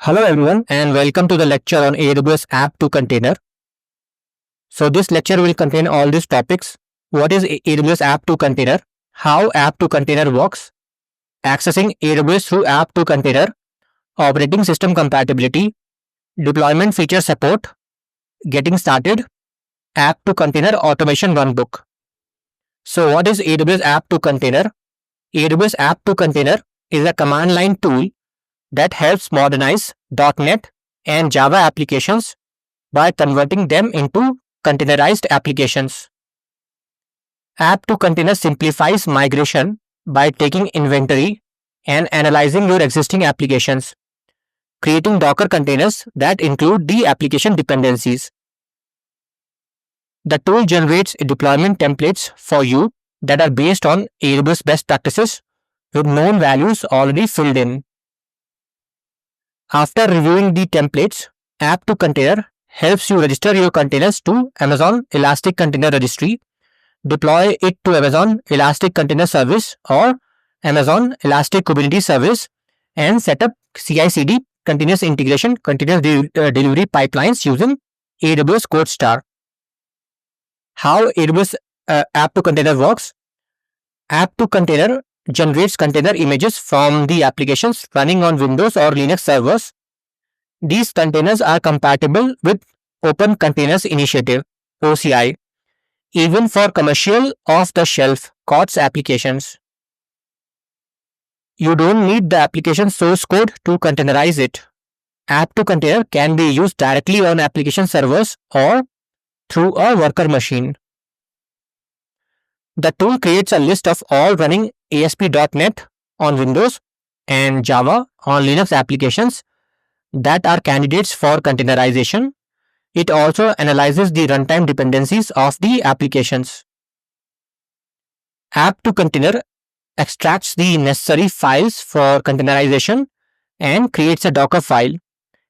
Hello everyone and welcome to the lecture on AWS App2Container. So this lecture will contain all these topics. What is AWS App2Container? How App2Container works? Accessing AWS through App2Container, operating system compatibility, deployment feature support, getting started, App2Container automation runbook. So what is AWS App2Container? AWS App2Container is a command line tool that helps modernize .NET and Java applications by converting them into containerized applications. App2Container simplifies migration by taking inventory and analyzing your existing applications, creating Docker containers that include the application dependencies. The tool generates deployment templates for you that are based on AWS best practices with known values already filled in. After reviewing the templates, App2Container helps you register your containers to Amazon Elastic Container Registry, deploy it to Amazon Elastic Container Service or Amazon Elastic Kubernetes Service, and set up CI/CD continuous integration continuous delivery pipelines using AWS CodeStar. How AWS App2Container works? App2Container generates container images from the applications running on Windows or Linux servers. These containers are compatible with Open Containers Initiative (OCI), even for commercial off-the-shelf COTS applications. You don't need the application source code to containerize it. App2Container can be used directly on application servers or through a worker machine. The tool creates a list of all running ASP.NET on Windows and Java on Linux applications that are candidates for containerization. It also analyzes the runtime dependencies of the applications. App2Container extracts the necessary files for containerization and creates a Docker file.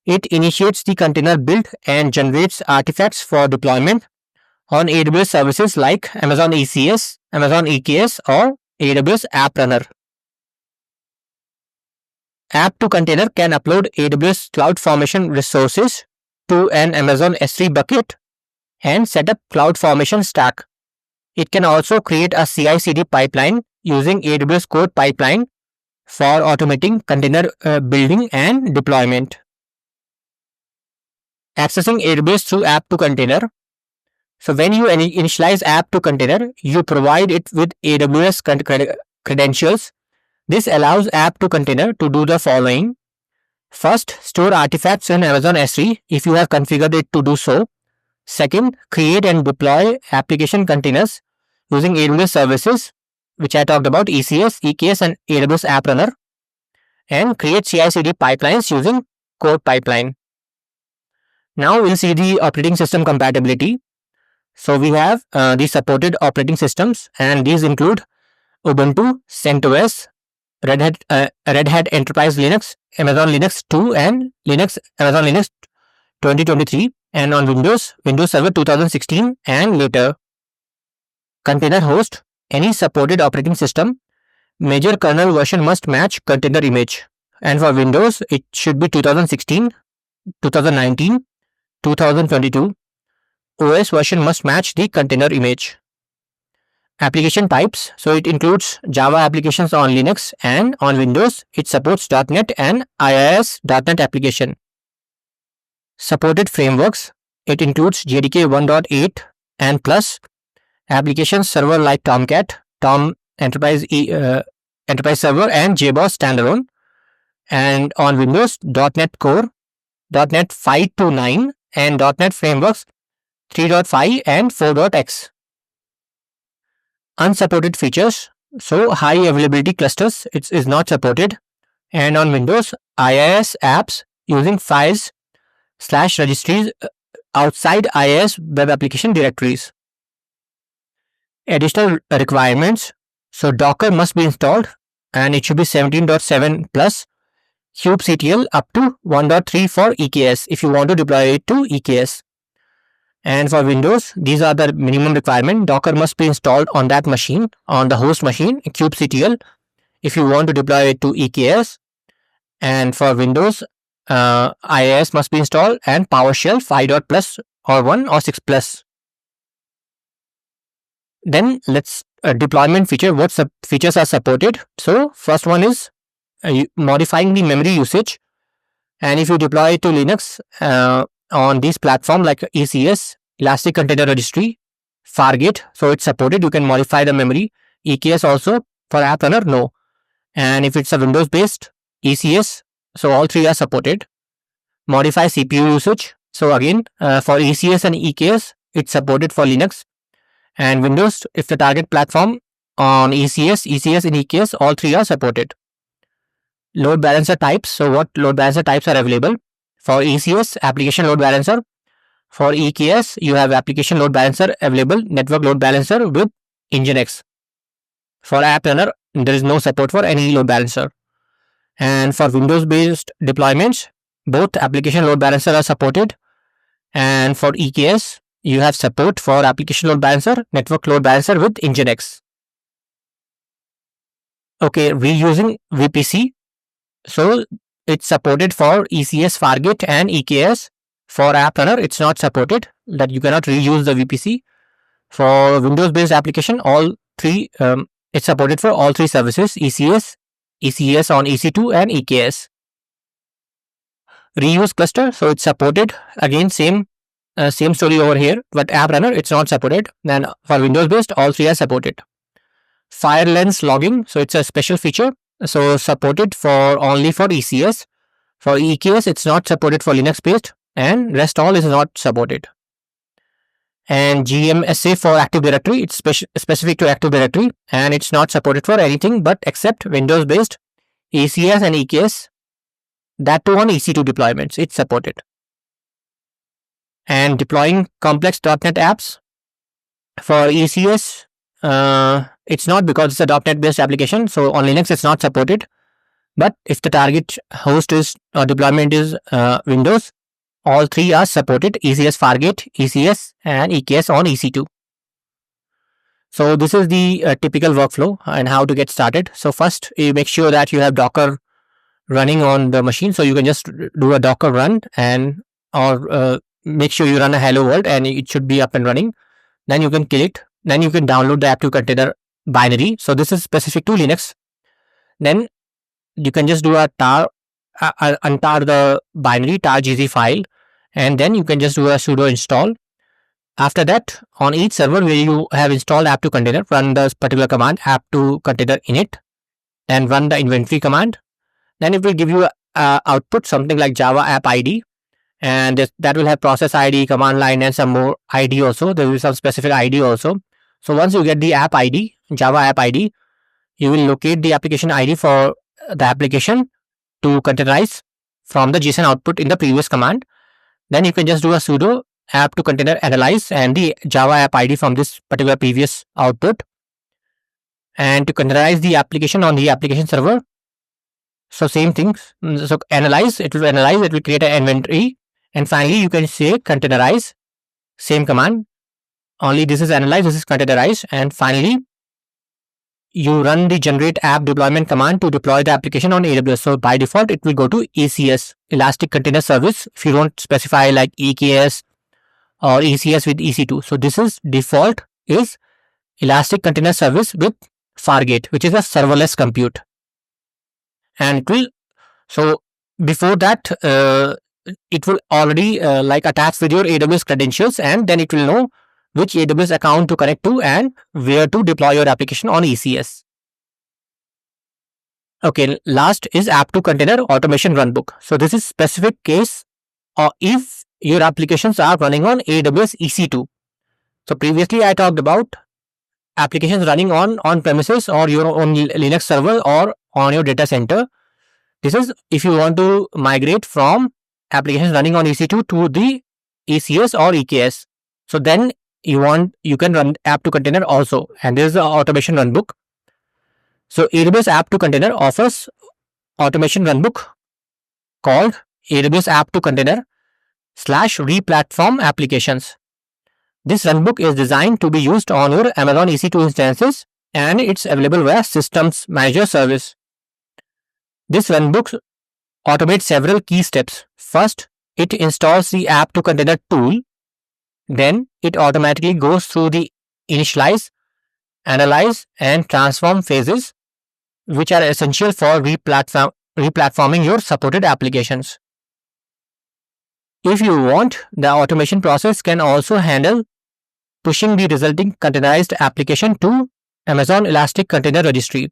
It initiates the container build and generates artifacts for deployment on AWS services like Amazon ECS, Amazon EKS, or AWS App Runner. App2Container can upload AWS CloudFormation resources to an Amazon S3 bucket and set up CloudFormation stack. It can also create a CI/CD pipeline using AWS Code Pipeline for automating container building and deployment. Accessing AWS through App2Container. So when you initialize App2Container, you provide it with AWS credentials. This allows App2Container to do the following. First, store artifacts in Amazon S3 if you have configured it to do so. Second, create and deploy application containers using AWS services, which I talked about, ECS, EKS, and AWS App Runner. And create CI/CD pipelines using Code Pipeline. Now we'll see the operating system compatibility. So we have the supported operating systems, and these include Ubuntu, CentOS, Red Hat Enterprise Linux, Amazon Linux 2, and Amazon Linux 2023, and on Windows Server 2016 and later. Container host, any supported operating system. Major kernel version must match container image, and for Windows it should be 2016, 2019, 2022. OS version must match the container image. Application types, so it includes Java applications on Linux, and on Windows it supports .NET and IIS.NET application. Supported frameworks, it includes JDK 1.8 and plus, application server like Tomcat, Tom Enterprise Server, and JBoss Standalone. And on Windows, .NET Core, .NET 5 to 9, and .NET Frameworks 3.5 and 4.x. Unsupported features, so high availability clusters is not supported, and on Windows, IIS apps using files/registries outside IIS web application directories. Additional requirements, so Docker must be installed and it should be 17.7 plus, kubectl up to 1.3 for EKS if you want to deploy it to EKS. And for Windows, these are the minimum requirement. Docker must be installed on that machine, on the host machine, kubectl, if you want to deploy it to EKS. And for Windows, IIS must be installed, and PowerShell 5.plus or 1 or 6 plus. Then let's deployment feature. What features are supported? So first one is modifying the memory usage. And if you deploy it to Linux on this platform like ECS, Elastic Container Registry, Fargate, so it's supported. You can modify the memory. EKS also. For App Runner, no. And if it's a Windows based ECS, so all three are supported. Modify CPU usage. So again, for ECS and EKS, it's supported for Linux and Windows. If the target platform on ECS and EKS, all three are supported. Load balancer types. So what load balancer types are available? For ECS, application load balancer. For EKS, you have application load balancer available, network load balancer with Nginx. For App Runner, there is no support for any load balancer. And for Windows based deployments, both application load balancer are supported. And for EKS, you have support for application load balancer, network load balancer with Nginx. Okay, reusing VPC. So it's supported for ECS, Fargate and EKS. For App Runner, it's not supported, that you cannot reuse the VPC. For Windows based application, all three, it's supported for all three services: ECS, ECS on EC2 and EKS. Reuse cluster, so it's supported. Again, same story over here, but App Runner, it's not supported. Then for Windows based, all three are supported. Fire lens logging, so it's a special feature. So supported for only for ECS. For EKS, it's not supported for Linux based, and rest all is not supported. And GMSA for Active Directory, it's specific to Active Directory, and it's not supported for anything but except Windows based ECS and EKS. That too on EC2 deployments, it's supported. And deploying complex .NET apps. For ECS, it's not, because it's a .NET based application, so on Linux it's not supported. But if the target host is deployment is Windows, all three are supported: ECS, Fargate, ECS and EKS on EC2. So this is the typical workflow and how to get started. So first, you make sure that you have Docker running on the machine. So you can just do a Docker run and or make sure you run a hello world and it should be up and running. Then you can kill it. Then you can download the App2Container binary. So this is specific to Linux. Then you can just do a tar, untar the binary tar.gz file, and then you can just do a sudo install. After that, on each server where you have installed App2Container, run the particular command App2Container init and run the inventory command. Then it will give you a output something like Java app ID, and that will have process ID, command line and some more ID also. There will be some specific ID also. So once you get the app ID, Java app ID, you will locate the application ID for the application to containerize from the JSON output in the previous command. Then you can just do a sudo App2Container analyze and the Java app ID from this particular previous output, and to containerize the application on the application server. So same things. So analyze, it will create an inventory, and finally you can say containerize, same command, only this is analyze, this is containerize, and finally you run the generate app deployment command to deploy the application on AWS. So by default, it will go to ECS, Elastic Container Service, if you don't specify like EKS or ECS with EC2. So this is default is Elastic Container Service with Fargate, which is a serverless compute. And it will, so before that, it will already like attach with your AWS credentials, and then it will know which AWS account to connect to and where to deploy your application on ECS. Okay, last is App2Container Automation Runbook. So this is specific case if your applications are running on AWS EC2. So previously I talked about applications running on premises or your own Linux server or on your data center. This is if you want to migrate from applications running on EC2 to the ECS or EKS. So then you can run App2Container also, and this is the automation runbook. So AWS App2Container offers automation runbook called AWS App2Container /replatform applications. This runbook is designed to be used on your Amazon EC2 instances, and it's available via Systems Manager service. This runbook automates several key steps. First, it installs the App2Container tool. Then, it automatically goes through the initialize, analyze, and transform phases, which are essential for replatforming your supported applications. If you want, the automation process can also handle pushing the resulting containerized application to Amazon Elastic Container Registry.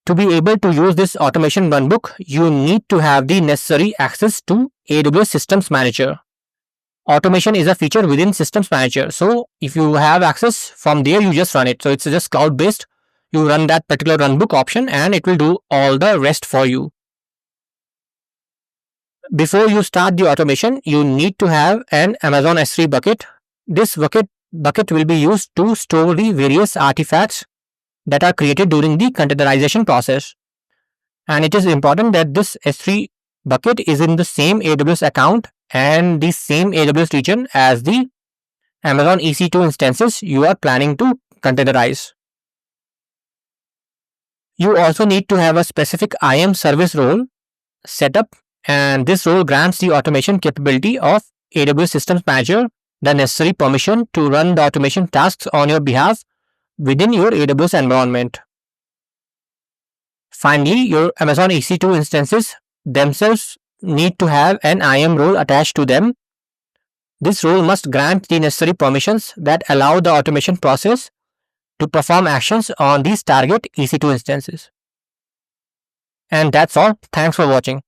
To be able to use this automation runbook, you need to have the necessary access to AWS Systems Manager. Automation is a feature within Systems Manager. So if you have access from there, you just run it. So it's just cloud-based. You run that particular runbook option and it will do all the rest for you. Before you start the automation, you need to have an Amazon S3 bucket. This bucket will be used to store the various artifacts that are created during the containerization process. And it is important that this S3 bucket is in the same AWS account and the same AWS region as the Amazon EC2 instances you are planning to containerize. You also need to have a specific IAM service role set up, and this role grants the automation capability of AWS Systems Manager the necessary permission to run the automation tasks on your behalf within your AWS environment. Finally, your Amazon EC2 instances themselves need to have an IAM role attached to them. This role must grant the necessary permissions that allow the automation process to perform actions on these target EC2 instances. And that's all. Thanks for watching.